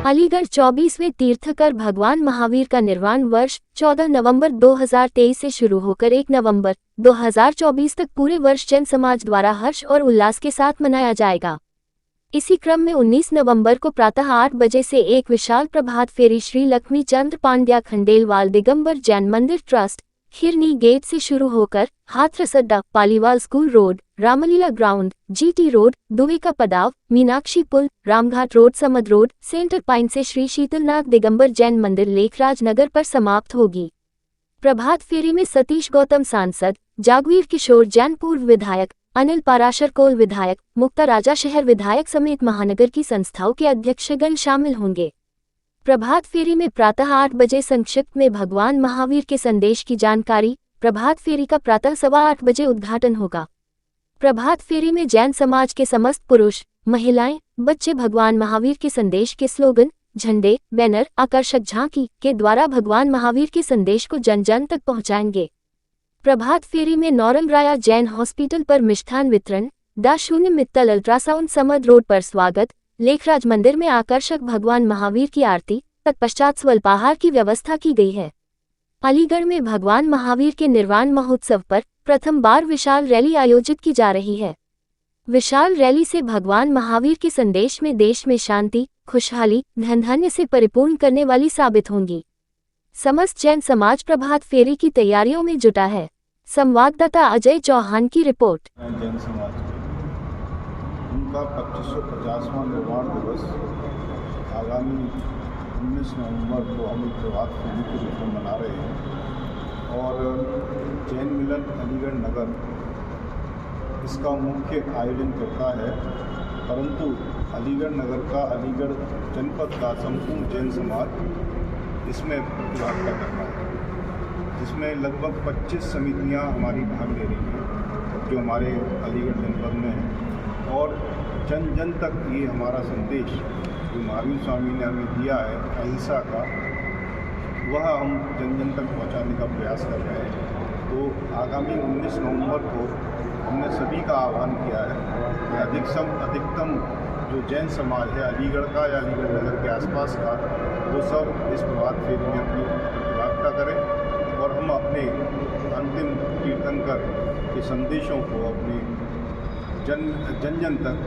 अलीगढ़ 24वें तीर्थकर भगवान महावीर का निर्वाण वर्ष 14 नवंबर 2023 से शुरू होकर 1 नवंबर 2024 तक पूरे वर्ष जैन समाज द्वारा हर्ष और उल्लास के साथ मनाया जाएगा। इसी क्रम में 19 नवंबर को प्रातः 8 बजे से एक विशाल प्रभात फेरी श्री लक्ष्मी चंद्र पांड्या खंडेलवाल दिगंबर जैन मंदिर ट्रस्ट खिरनी गेट से शुरू होकर हाथरस अड्डा, Paliwal school road, Ramlila ground, GT road, Dube का पड़ाव, मीनाक्षी पुल, Ramghat road, Samad road, centre point से श्री शीतलनाथ दिगंबर जैन मंदिर लेखराज नगर पर समाप्त होगी। प्रभात फेरी में सतीश गौतम सांसद, जागवीर किशोर जैन पूर्व विधायक, अनिल पाराशर कोल विधायक, मुक्ता राजा शहर विधायक समेत महानगर की संस्थाओं के अध्यक्षगण शामिल होंगे। प्रभात फेरी में प्रातः 8 बजे संक्षिप्त में भगवान महावीर के संदेश की जानकारी। प्रभात फेरी का प्रातः 8:15 बजे उद्घाटन होगा। प्रभात फेरी में जैन समाज के समस्त पुरुष, महिलाएं, बच्चे भगवान महावीर के संदेश के स्लोगन, झंडे, बैनर, आकर्षक झांकी के द्वारा भगवान महावीर के संदेश को जन जन तक पहुंचाएंगे। प्रभात फेरी में नौरंग राया जैन हॉस्पिटल पर मिष्ठान वितरण, डा0 मित्तल अल्ट्रासाउंड समद रोड पर स्वागत, लेखराज मंदिर में आकर्षक भगवान महावीर की आरती, तत्पश्चात स्वल्पाहार की व्यवस्था की गई है। अलीगढ़ में भगवान महावीर के निर्वाण महोत्सव पर प्रथम बार विशाल रैली आयोजित की जा रही है। विशाल रैली से भगवान महावीर के संदेश में देश में शांति, खुशहाली, धन धान्य से परिपूर्ण करने वाली साबित होंगी। समस्त जैन समाज प्रभात फेरी की तैयारियों में जुटा है। संवाददाता अजय चौहान की रिपोर्ट। जैन समाज उनका 2550वां निर्वाण दिवस आगामी 19 नवंबर को हम एक प्रभात फेरी के रूप में मना रहे हैं और जैन मिलन अलीगढ़ नगर इसका मुख्य आयोजन करता है, परंतु अलीगढ़ नगर का, अलीगढ़ जनपद का संपूर्ण जैन समाज इसमें प्रतिभागिता करता है, जिसमें लगभग 25 समितियां हमारी भाग ले रही हैं जो हमारे अलीगढ़ जनपद में हैं और जन जन तक ये हमारा संदेश जो महावीर स्वामी ने हमें दिया है अहिंसा का, वह हम जन जन तक पहुंचाने का प्रयास कर रहे हैं। तो आगामी 19 नवंबर को हमने सभी का आह्वान किया है कि अधिकतम जो जैन समाज है अलीगढ़ का या अलीगढ़ नगर के आसपास का, वो सब इस प्रभात फेरी में अपनी प्रतिभागिता करें और हम अपने अंतिम तीर्थंकर के संदेशों को अपने जन जन तक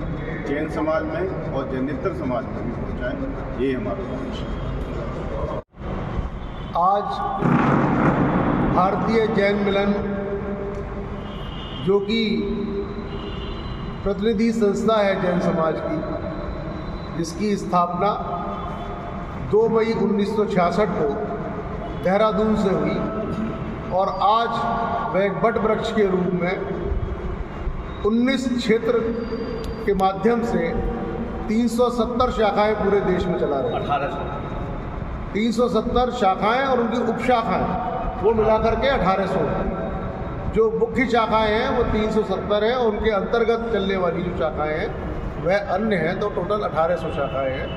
जैन समाज में और जैनेतर समाज में भी पहुँचाएँ, ये हमारा उद्देश्य है। आज भारतीय जैन मिलन, जो कि प्रतिनिधि संस्था है जैन समाज की, जिसकी स्थापना 2 मई 1966 को देहरादून से हुई और आज वह एक बट वृक्ष के रूप में 19 क्षेत्र के माध्यम से 370 शाखाएं पूरे देश में चला रहे हैं। 370 शाखाएं और उनकी उपशाखाएं वो मिलाकर के 1800। जो मुख्य शाखाएं हैं वो 370 हैं और उनके अंतर्गत चलने वाली जो शाखाएं हैं वह अन्य हैं, तो टोटल 1800 शाखाएं हैं।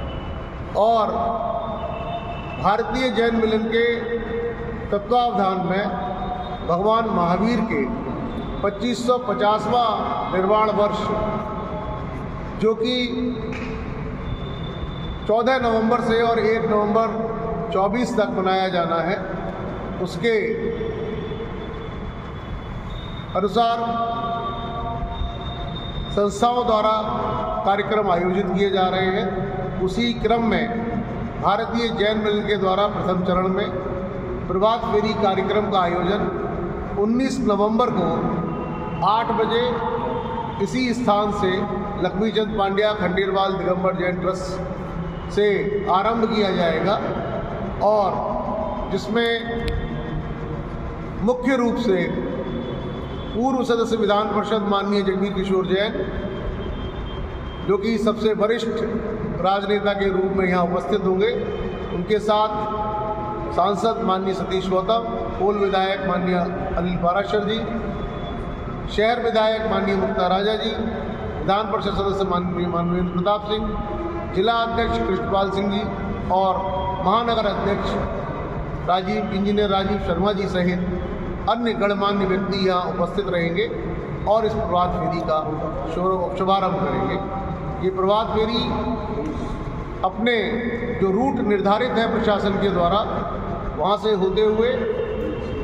और भारतीय जैन मिलन के तत्वावधान में भगवान महावीर के 2550वां निर्वाण वर्ष, जो कि 14 नवंबर से और 1 नवंबर 24 तक मनाया जाना है, उसके अनुसार संस्थाओं द्वारा कार्यक्रम आयोजित किए जा रहे हैं। उसी क्रम में भारतीय जैन मिलन के द्वारा प्रथम चरण में प्रभात फेरी कार्यक्रम का आयोजन 19 नवंबर को 8 बजे इसी स्थान से लक्ष्मीचंद पांड्या खंडेलवाल दिगंबर जैन ट्रस्ट से आरंभ किया जाएगा और जिसमें मुख्य रूप से पूर्व सदस्य विधान परिषद माननीय जागवीर किशोर जैन, जो कि सबसे वरिष्ठ राजनेता के रूप में यहाँ उपस्थित होंगे, उनके साथ सांसद माननीय सतीश गौतम, पूर्व विधायक माननीय अनिल पाराशर जी, शहर विधायक माननीय मुक्ता राजा जी, विधान परिषद सदस्य माननीय मानवेंद्र प्रताप सिंह, जिला अध्यक्ष कृष्णपाल सिंह जी और महानगर अध्यक्ष इंजीनियर राजीव शर्मा जी सहित अन्य गणमान्य व्यक्ति यहाँ उपस्थित रहेंगे और इस प्रभात फेरी का शुभारंभ करेंगे। ये प्रभात फेरी अपने जो रूट निर्धारित है प्रशासन के द्वारा, वहाँ से होते हुए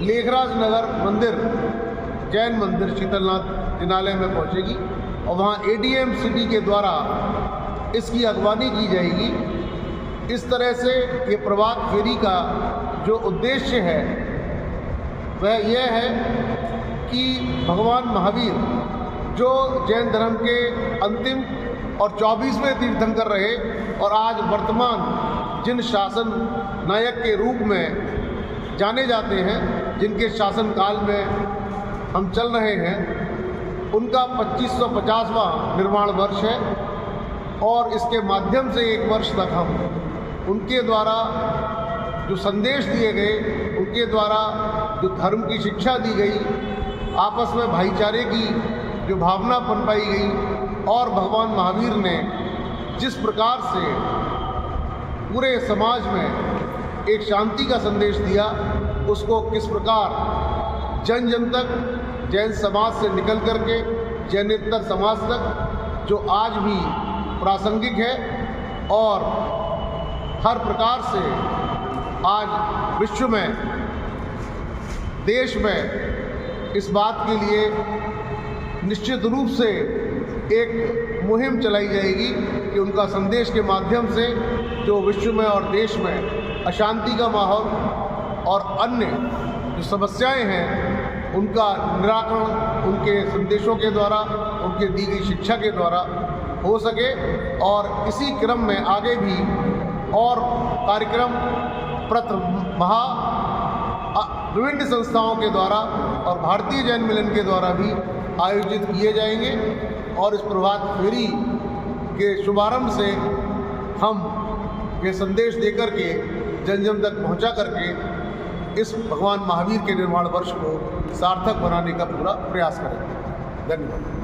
लेखराज नगर मंदिर, जैन मंदिर शीतलनाथ जिनालय में पहुँचेगी और वहाँ ADM सिटी के द्वारा इसकी अगवानी की जाएगी। इस तरह से ये प्रभात फेरी का जो उद्देश्य है वह यह है कि भगवान महावीर जो जैन धर्म के अंतिम और 24वें तीर्थंकर रहे और आज वर्तमान जिन शासन नायक के रूप में जाने जाते हैं, जिनके शासन काल में हम चल रहे हैं, उनका 2550वां निर्माण वर्ष है और इसके माध्यम से एक वर्ष तक हम उनके द्वारा जो संदेश दिए गए, उनके द्वारा जो धर्म की शिक्षा दी गई, आपस में भाईचारे की जो भावना पनपाई गई और भगवान महावीर ने जिस प्रकार से पूरे समाज में एक शांति का संदेश दिया, उसको किस प्रकार जन जन तक, जैन समाज से निकल करके जैनेतर समाज तक, जो आज भी प्रासंगिक है और हर प्रकार से आज विश्व में, देश में इस बात के लिए निश्चित रूप से एक मुहिम चलाई जाएगी कि उनका संदेश के माध्यम से जो विश्व में और देश में अशांति का माहौल और अन्य जो समस्याएं हैं उनका निराकरण उनके संदेशों के द्वारा, उनके दी गई शिक्षा के द्वारा हो सके। और इसी क्रम में आगे भी और कार्यक्रम विभिन्न संस्थाओं के द्वारा और भारतीय जैन मिलन के द्वारा भी आयोजित किए जाएंगे और इस प्रभात फेरी के शुभारंभ से हम ये संदेश देकर के जन जन तक पहुंचा करके इस भगवान महावीर के निर्माण वर्ष को सार्थक बनाने का पूरा प्रयास करेंगे। धन्यवाद।